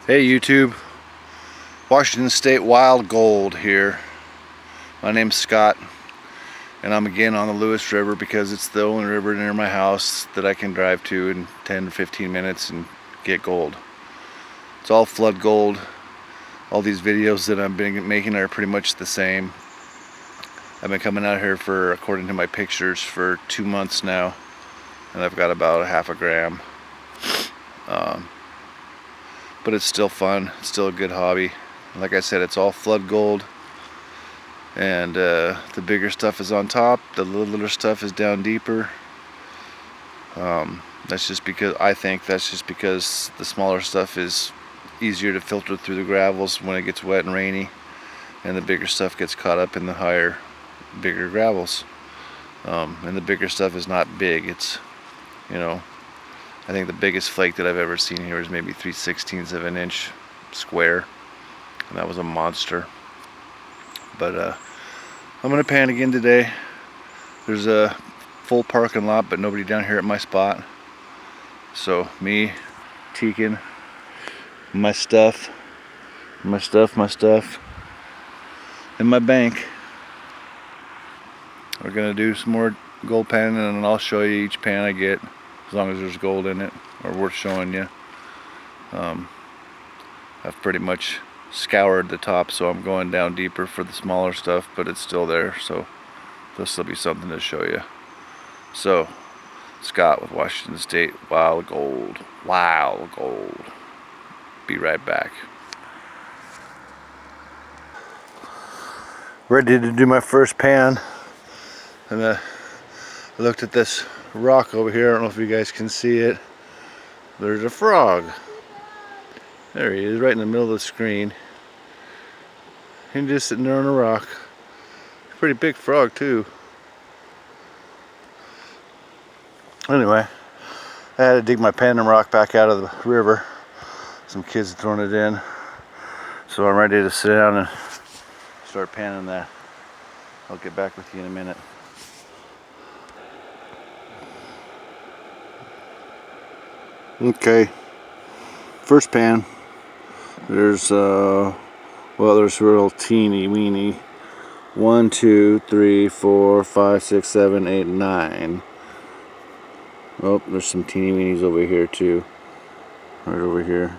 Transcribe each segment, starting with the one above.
Hey YouTube, Washington State Wild Gold here. My name's Scott and I'm again on the Lewis River because it's the only river near my house that I can drive to in 10 to 15 minutes and get gold. It's all flood gold. All these videos that I've been making are pretty much the same. I've been coming out here for, according to my pictures, for 2 months now, and I've got about a half a gram. But it's still fun. It's still a good hobby. Like I said, it's all flood gold, and the bigger stuff is on top, the littler stuff is down deeper. That's just because the smaller stuff is easier to filter through the gravels when it gets wet and rainy, and the bigger stuff gets caught up in the bigger gravels. And the bigger stuff is not big. It's, I think the biggest flake that I've ever seen here is maybe 3/16 of an inch square, and that was a monster. But I'm gonna pan again today. There's a full parking lot, but nobody down here at my spot. So me, Tekin, my stuff, and my bank. We're gonna do some more gold panning, and I'll show you each pan I get, as long as there's gold in it or worth showing you. I've pretty much scoured the top, so I'm going down deeper for the smaller stuff, but it's still there, so this will be something to show you. So, Scott with Washington State Wild Gold. Wild Gold. Be right back. Ready to do my first pan, and I looked at this rock over here. I don't know if you guys can see it. There's a frog. There he is, right in the middle of the screen. He's just sitting there on a rock. Pretty big frog too. Anyway, I had to dig my pan and rock back out of the river. Some kids had thrown it in, so I'm ready to sit down and start panning that. I'll get back with you in a minute. Okay, first pan. There's there's real teeny weeny. 1, 2, 3, 4, 5, 6, 7, 8, 9. Oh, there's some teeny weenies over here too. Right over here.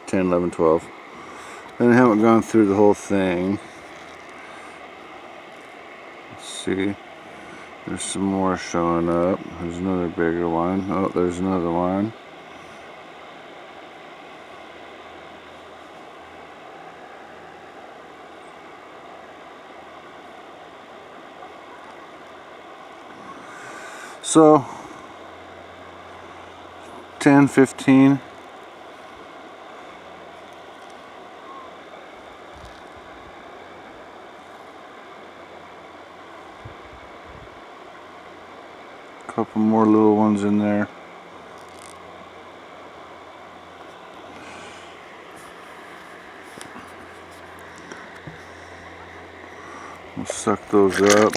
10, 11, 12. And I haven't gone through the whole thing. Let's see. There's some more showing up. There's another bigger one. Oh, there's another one. So 10, 15. Couple more little ones in there. We'll suck those up.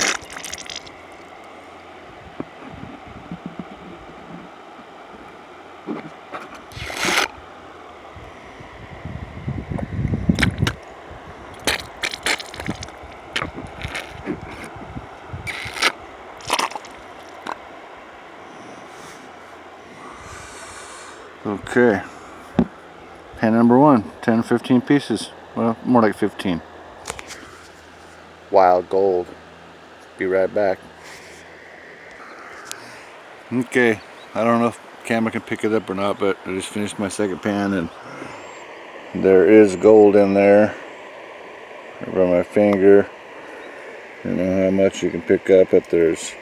Okay, pan number 1, 10, 15 pieces. Well, more like 15. Wild gold. Be right back. Okay, I don't know if the camera can pick it up or not, but I just finished my second pan, and there is gold in there. Over my finger. I don't know how much you can pick up, but there's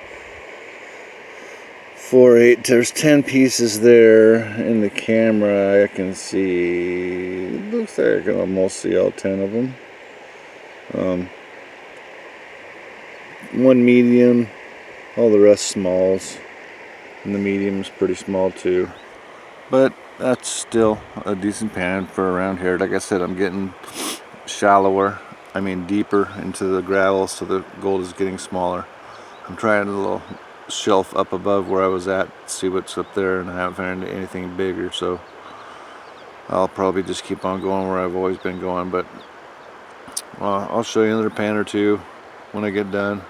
4, 8, there's 10 pieces there. In the camera I can see, it looks like I can almost see all 10 of them. One medium, all the rest smalls, and the medium's pretty small too. But that's still a decent pan for around here. Like I said, I'm getting deeper into the gravel, so the gold is getting smaller. I'm trying a little shelf up above where I was at, see what's up there, and I haven't found anything bigger, so I'll probably just keep on going where I've always been going, but I'll show you another pan or two when I get done.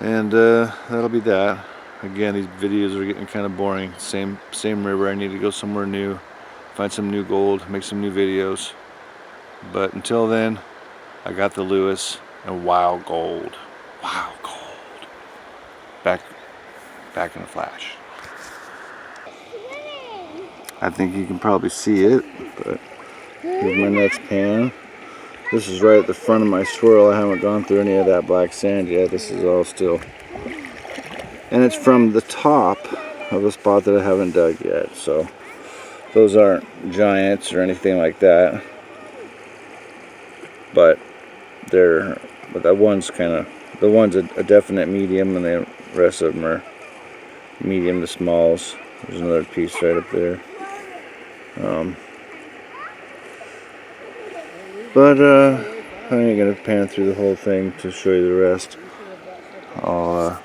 And that'll be that. Again, these videos are getting kind of boring. Same river. I need to go somewhere new, find some new gold, make some new videos. But until then, I got the Lewis and wild gold. Wild gold. Back in a flash. I think you can probably see it, but here's my next pan. This is right at the front of my swirl. I haven't gone through any of that black sand yet. This is all still. And it's from the top of a spot that I haven't dug yet. So those aren't giants or anything like that. But that one's a definite medium, and the rest of them are medium to smalls. There's another piece right up there. But I ain't gonna pan through the whole thing to show you the rest. I'll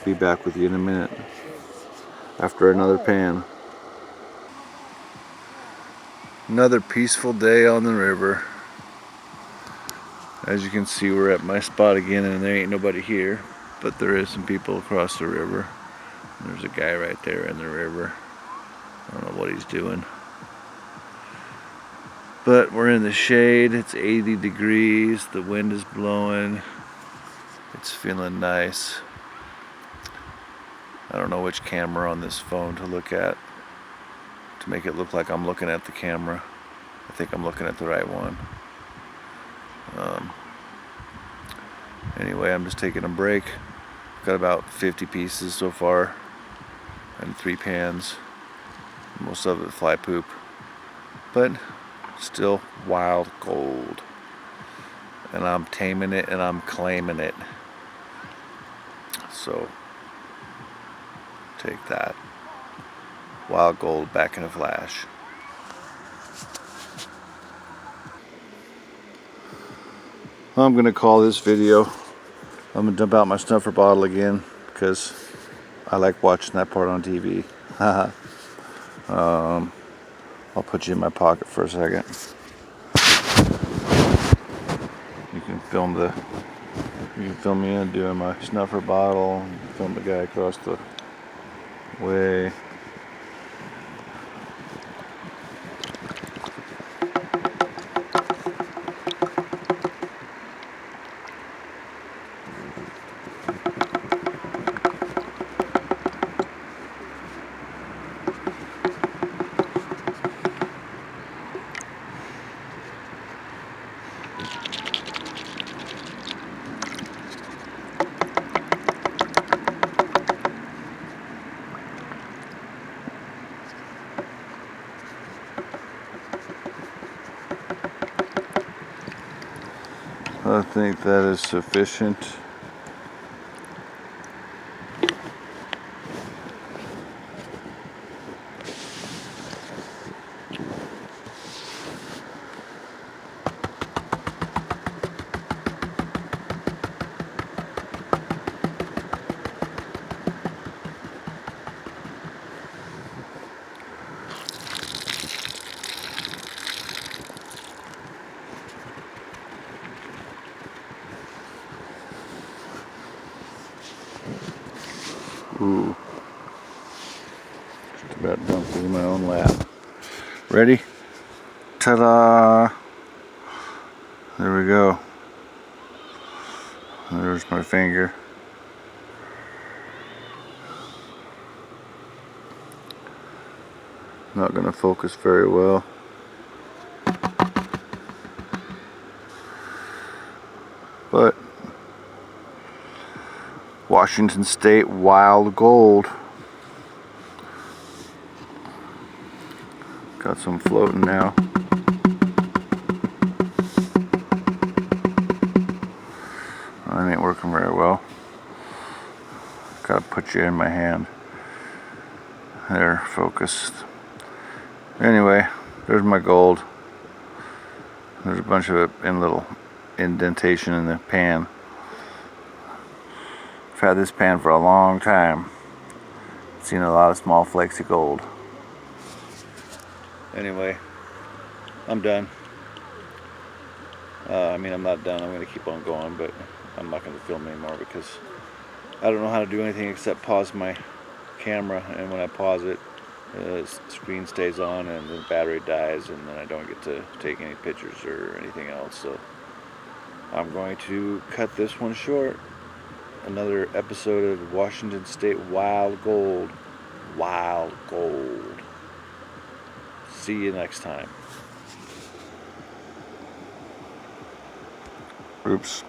be back with you in a minute after another pan. Another peaceful day on the river. As you can see, we're at my spot again, and there ain't nobody here, but there is some people across the river. There's a guy right there in the river. I don't know what he's doing. But we're in the shade. It's 80 degrees. The wind is blowing. It's feeling nice. I don't know which camera on this phone to look at to make it look like I'm looking at the camera. I think I'm looking at the right one. Anyway, I'm just taking a break. Got about 50 pieces so far and 3 pans. Most of it fly poop, but still wild gold. And I'm taming it and I'm claiming it. So take that. Wild gold back in a flash. I'm gonna call this video. I'm gonna dump out my snuffer bottle again because I like watching that part on TV. I'll put you in my pocket for a second. You can film me doing my snuffer bottle. Film the guy across the way. I think that is sufficient. Ooh. Just about dumped through my own lap. Ready? Ta-da! There we go. There's my finger. Not gonna focus very well. But Washington State wild gold. Got some floating now. That ain't working very well. Gotta put you in my hand. There, focused. Anyway, there's my gold. There's a bunch of it in little indentation in the pan. I've had this pan for a long time. Seen a lot of small flakes of gold. Anyway, I'm done. I mean, I'm not done. I'm going to keep on going, but I'm not going to film anymore because I don't know how to do anything except pause my camera, and when I pause it, the screen stays on and the battery dies, and then I don't get to take any pictures or anything else. So I'm going to cut this one short. Another episode of Washington State Wild Gold. Wild Gold. See you next time. Oops.